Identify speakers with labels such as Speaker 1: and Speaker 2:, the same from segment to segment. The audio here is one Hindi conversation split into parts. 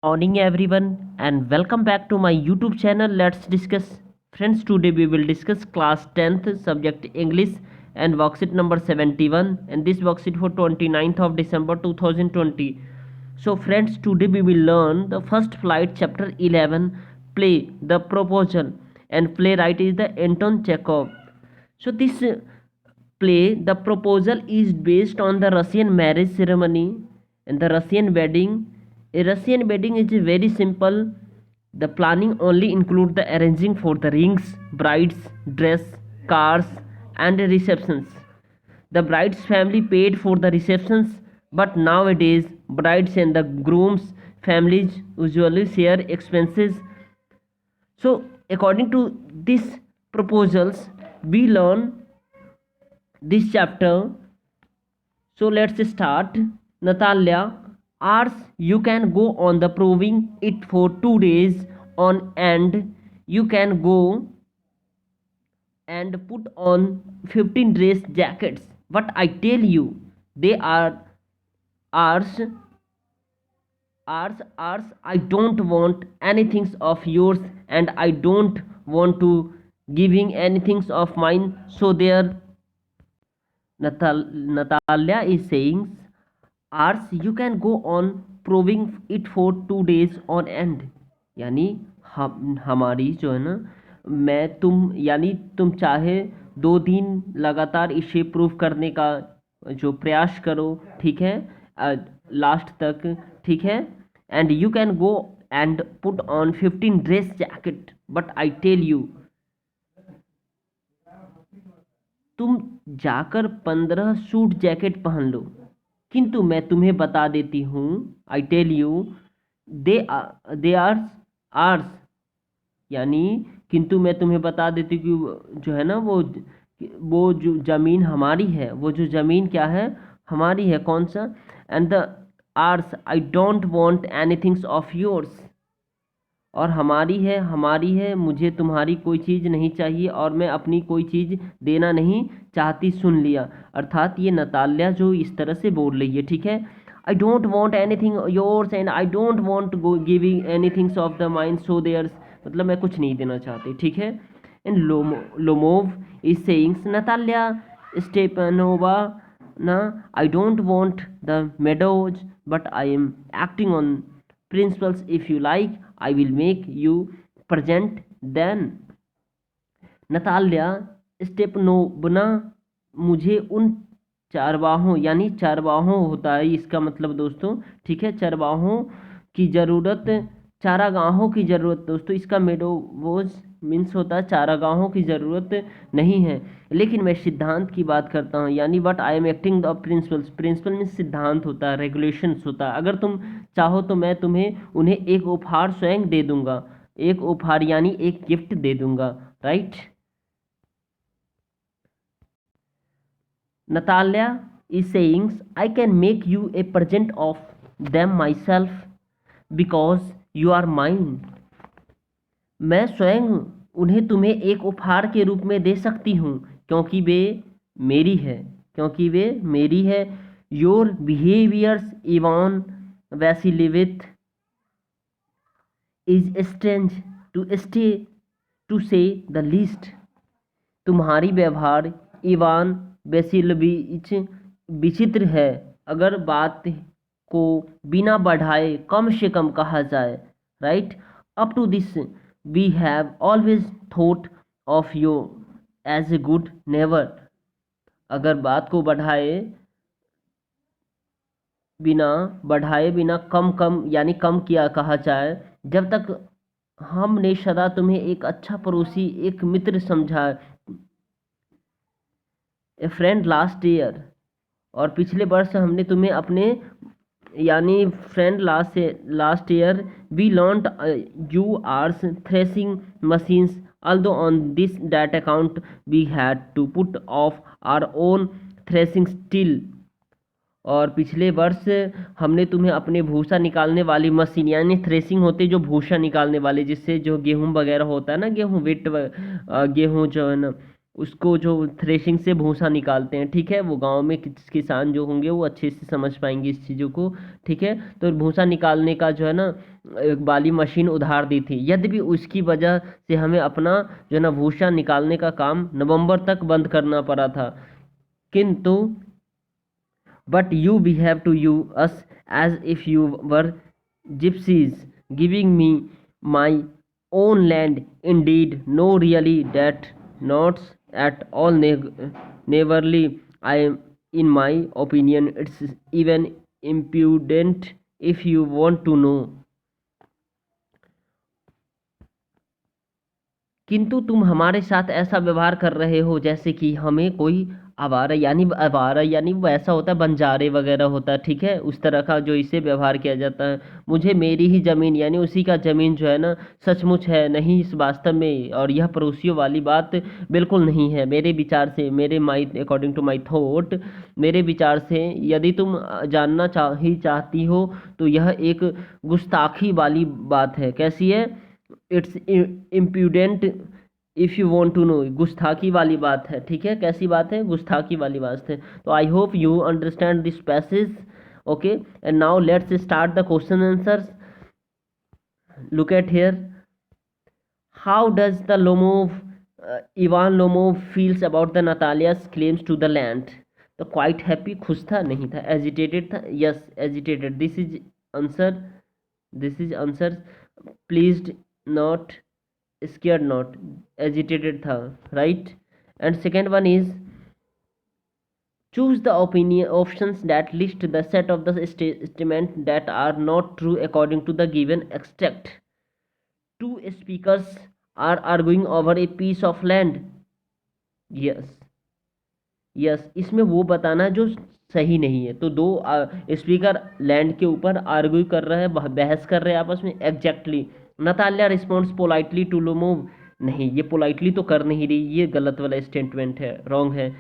Speaker 1: Morning everyone and welcome back to my YouTube channel. Let's discuss. Friends, today we will discuss class 10th subject English and worksheet number 71, and this worksheet for 29th of December 2020. So friends, today we will learn the first flight chapter 11, play the proposal, and playwright is the Anton Chekhov. So this play, the proposal, is based on the Russian marriage ceremony and the Russian wedding. A Russian wedding is very simple. The planning only include the arranging for the rings, brides, dress, cars, and receptions. The bride's family paid for the receptions, but nowadays brides and the groom's families usually share expenses. So according to these proposals, we learn this chapter. So let's start. Natalia asks, you can go on the proving it for 2 days on end. You can go and put on 15 dress jackets. But I tell you, they are ours. Ours. I don't want anything of yours, and I don't want to giving anything of mine. So there Natalia is saying, ours you can go on proving it for 2 days on end. यानी हमारी जो है ना, मैं तुम यानी तुम चाहे 2 दिन लगातार इसे प्रूव करने का जो प्रयास करो, ठीक है, लास्ट तक, ठीक है. And you can go and put on 15 dress jacket, but I tell you, तुम जाकर 15 सूट जैकेट पहन लो, किंतु मैं तुम्हें बता देती हूँ, I tell you, they are ours, यानी किंतु मैं तुम्हें बता देती हूँ कि जो है ना वो जो ज़मीन हमारी है, वो जो ज़मीन क्या है, हमारी है. कौन सा? And the ours I don't want anythings of yours, और हमारी है, मुझे तुम्हारी कोई चीज़ नहीं चाहिए और मैं अपनी कोई चीज़ देना नहीं चाहती. सुन लिया? अर्थात ये नताल्या जो इस तरह से बोल रही है, ठीक है. I don't want anything yours and I don't want giving anythings of the mind so theirs, मतलब मैं कुछ नहीं देना चाहती, ठीक है. And Lomov is sayings, Natalya Stepanova ना, I don't want the meadows but I am acting on principles. If you like, I will make you present then. Natalya Stepanovna, मुझे उन चारवाहों, यानी चारवाहों होता है इसका मतलब दोस्तों, ठीक है, चारवाहों की ज़रूरत, चारागाहों की ज़रूरत दोस्तों, इसका मेडोवोज मीन्स होता है चारागाहों की ज़रूरत नहीं है, लेकिन मैं सिद्धांत की बात करता हूँ. यानी but I am acting the principles. Principle means सिद्धांत होता है, रेगुलेशंस होता है. अगर तुम चाहो तो मैं तुम्हें उन्हें एक उपहार स्वयं दे दूंगा, एक उपहार यानी एक गिफ्ट दे दूंगा, right. Natalia is saying, I can make you a present of them myself because you are mine. मैं स्वयं उन्हें तुम्हें एक उपहार के रूप में दे सकती हूँ क्योंकि वे मेरी है, क्योंकि वे मेरी है. Your behaviours Ivan Vassilevitch is strange to say the least. तुम्हारी व्यवहार इवान वैसिलोविच विचित्र है, अगर बात को बिना बढ़ाए कम से कम कहा जाए, right. Up to this we have always thought of you as a good neighbour. अगर बात को बढ़ाए बिना कम यानी कम किया कहा जाए, जब तक हमने सदा तुम्हें एक अच्छा पड़ोसी, एक मित्र समझा. ए फ्रेंड लास्ट ईयर, और पिछले वर्ष हमने तुम्हें अपने यानी friend last year. We learned you ours threshing machines, although on this that account we had to put off our own threshing still. और पिछले वर्ष हमने तुम्हें अपने भूसा निकालने वाली मशीन, यानी थ्रेसिंग होते जो भूसा निकालने वाले, जिससे जो गेहूँ वगैरह होता है ना, गेहूँ वेट गेहूँ जो है ना, उसको जो थ्रेशिंग से भूसा निकालते हैं, ठीक है। वो गांव में किसान जो होंगे वो अच्छे से समझ पाएंगे इस चीज़ों को, ठीक है। तो भूसा निकालने का जो है ना एक वाली मशीन उधार दी थी, यद्यपि उसकी वजह से हमें अपना जो है ना भूसा निकालने का काम नवंबर तक बंद करना पड़ा था। किंतु but you behave to you us as if you were gypsies, giving me my own land. Indeed, no, really, that not at all neighborly. I am, in my opinion, it's even impudent if you want to know. किंतु तुम हमारे साथ ऐसा व्यवहार कर रहे हो जैसे कि हमें कोई आवारा यानी वो ऐसा होता है बंजारे वगैरह होता है, ठीक है। उस तरह का जो इससे व्यवहार किया जाता है। मुझे मेरी ही ज़मीन यानी उसी का ज़मीन जो है ना सचमुच है नहीं इस वास्तव में, और यह पड़ोसियों वाली बात बिल्कुल नहीं है। मेरे विचार से, मेरे माई अकॉर्डिंग टू माई थॉट, मेरे विचार से यदि तुम जानना चाहती हो तो यह एक गुस्ताखी वाली बात है। कैसी है? It's impudent if you want to know, गुस्ताखी वाली बात है, ठीक है। कैसी बात है? गुस्ताखी वाली बात है। तो I hope you understand this passage, okay. And now let's start the question answers. Look at here, how does the Lomov Ivan Lomov feels about the Natalia's claims to the land? तो क्वाइट हैप्पी, खुश था, नहीं था, एजिटेटेड था, yes agitated, this is answer, this is answer. Pleased, not, scared not, agitated tha, right? And second one is, choose the opinion options that list the set of the statement that are not true according to the given extract. Two speakers are arguing over a piece of land. Yes, yes, इसमें वो बताना जो सही नहीं है। तो दो स्पीकर लैंड के ऊपर आर्ग्यू कर रहे हैं, बहस कर रहे हैं आपस में। Exactly, Natalya responds politely to Lomov, नहीं ये पोलाइटली तो कर नहीं रही, ये गलत वाला स्टेटमेंट है, रॉन्ग है।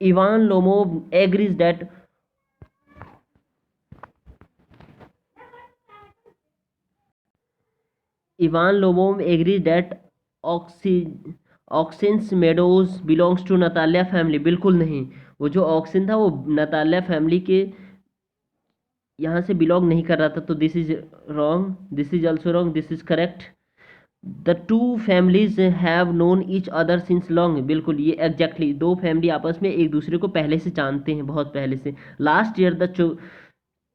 Speaker 1: Ivan Lomov agrees that, Ivan Lomov agrees that Oxen Meadows belongs to Natalya family, बिल्कुल नहीं। वो जो ऑक्सिन था वो नताल्या फैमिली के यहाँ से बिलोंग नहीं कर रहा था। तो this is wrong, this is also wrong, this is correct. The two families have known each other since long, बिल्कुल ये एग्जैक्टली, दो फैमिली आपस में एक दूसरे को पहले से जानते हैं, बहुत पहले से। Last year the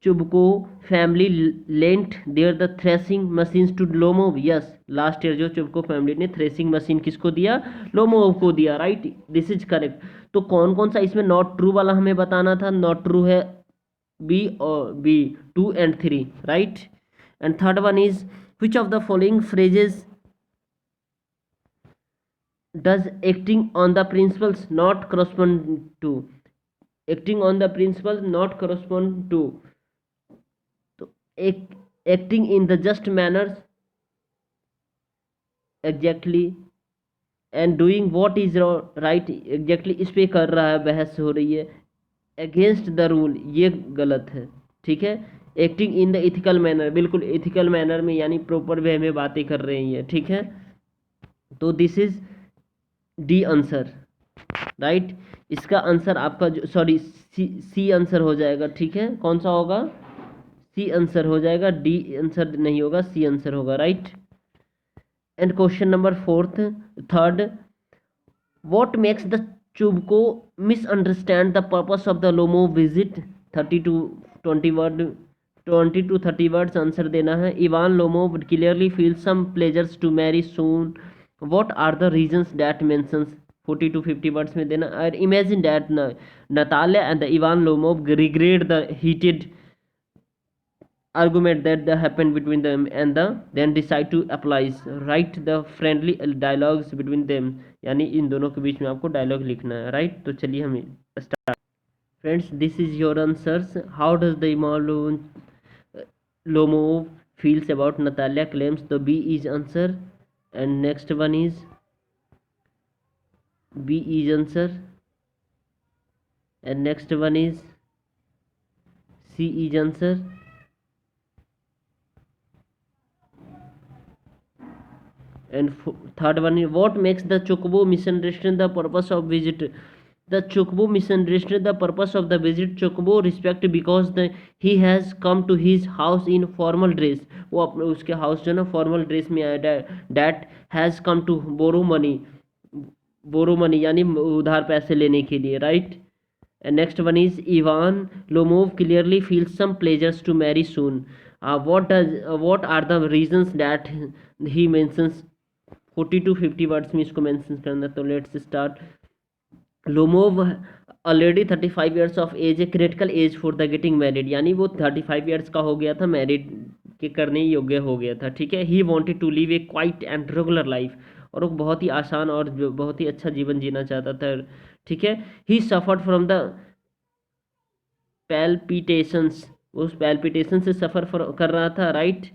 Speaker 1: Chubukov family lent their the threshing machines to Lomov, yes last year जो चुबको फैमिली ने थ्रेसिंग मशीन किसको दिया? लोमोव को दिया, राइट, दिस इज करेक्ट। तो कौन कौन सा इसमें नॉट ट्रू वाला हमें बताना था? नॉट ट्रू है बी और B, 2 and 3, right? And third one is, which of the following phrases does acting on the principles not correspond to? Acting on the principles not correspond to, तो acting in the just manner, exactly, and doing what is right, exactly, इस पे कर रहा है, बहस हो रही है। अगेंस्ट द रूल, ये गलत है, ठीक है। Acting in the ethical manner, बिल्कुल इथिकल मैनर में यानी प्रॉपर वे में बातें कर रही है, ठीक है। तो this is D answer, right. इसका आंसर आपका जो सॉरी सी आंसर हो जाएगा, ठीक है। कौन सा होगा? सी आंसर हो जाएगा, डी आंसर नहीं होगा, सी आंसर होगा, right. And question number third, what makes the Chubko misunderstand the purpose of the Lomo visit? 30 to 20 word, 20 to 30 words answer देना है। इवान लोमो clearly feels some pleasures to marry soon. What are the reasons that mentions? 40 to 50 words में देना। और imagine that Natalia and the Ivan Lomov regret the heated argument that happened between them and then decide to apply, write the friendly dialogues between them, यानी इन दोनों के बीच में आपको डायलॉग लिखना है, राइट। तो चलिए हम start. Friends, this is your answers. How does the Lomov feels about Natalia claims, the B is answer, and next one is B is answer, and next one is C is answer, And third one is, what makes the chocobo misunderstand the purpose of visit? The chocobo misunderstood the purpose of the visit. Chocobo respect because he has come to his house in formal dress. वो अपने उसके हाउस जो ना फॉर्मल ड्रेस में आया. That has come to borrow money यानी उधार पैसे लेने के लिए, right. And next one is, Ivan Lomov clearly feels some pleasures to marry soon. What are the reasons that he mentions? 40 to 50 words में इसको मेंशन करना. तो let's start. Lomov already 35 years of age, a critical age for the getting married, यानी वो 35 ईयर्स का हो गया था, मैरिड के करने योग्य हो गया था. ठीक है. He wanted to live a quiet and regular life, और वो बहुत ही आसान और बहुत ही अच्छा जीवन जीना चाहता था. ठीक है. He suffered from the palpitations, उस पैल्पिटेशन से सफ़र कर रहा था, राइट.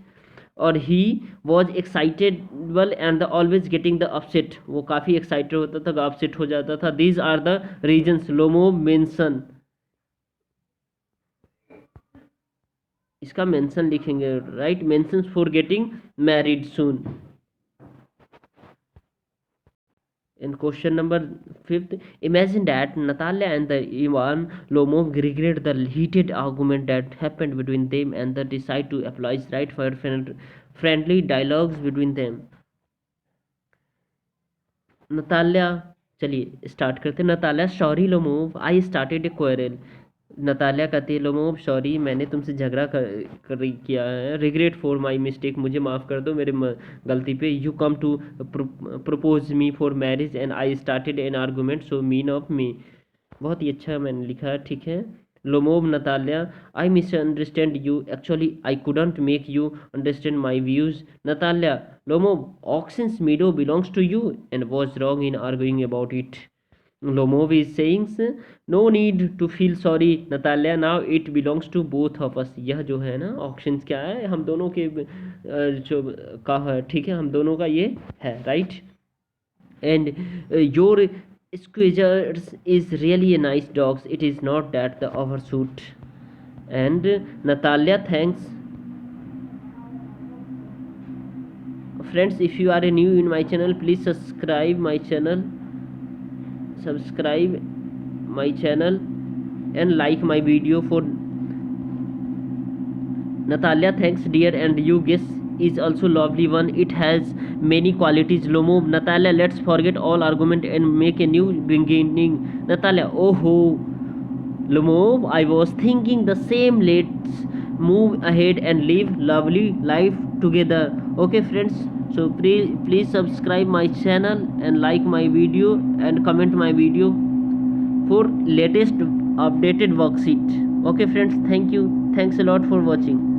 Speaker 1: और he was excitable and always getting the upset, वो काफ़ी एक्साइटेड होता था, अपसेट हो जाता था. These are the reasons Lomov mention. इसका मेंशन लिखेंगे, right. Mentions for getting married soon. In question number 5th, imagine that Natalia and the Ivan Lomov regret the heated argument that happened between them and they decide to apologize, right, for friendly dialogues between them. Natalia, चलिए स्टार्ट करते. Natalia, sorry Lomov, I started A quarrel. Natalia कहती है, लोमोव सॉरी, मैंने तुमसे झगड़ा किया है. रिग्रेट फॉर माई मिस्टेक, मुझे माफ़ कर दो मेरे गलती पे. You come to propose me for marriage and I started an argument, so mean of me. बहुत ही अच्छा मैंने लिखा है. ठीक है. Lomov, Natalia, I misunderstand you, actually I couldn't make you understand my views. Natalia, Lomov, Oxen Meadow belongs to you and was wrong in arguing about it. Lomov is saying, no need to feel sorry Natalia, now it belongs to both of us. यह जो है ना ऑक्शंस क्या है, हम दोनों के जो का है. ठीक है. हम दोनों का ये है, right. And your squeezers is really a nice dogs, it is not that the overshoot. And Natalia, thanks. Friends, if you are new in my channel, please subscribe my channel and like my video. For Natalia, thanks dear, and you guess is also lovely one, it has many qualities. Lomov, Natalia, let's forget all argument and make a new beginning. Natalia, oh ho. Lomov, I was thinking the same, let's move ahead and live lovely life together. Okay friends, so please subscribe my channel and like my video and comment my video for latest updated worksheet. Okay friends, thank you, thanks a lot for watching.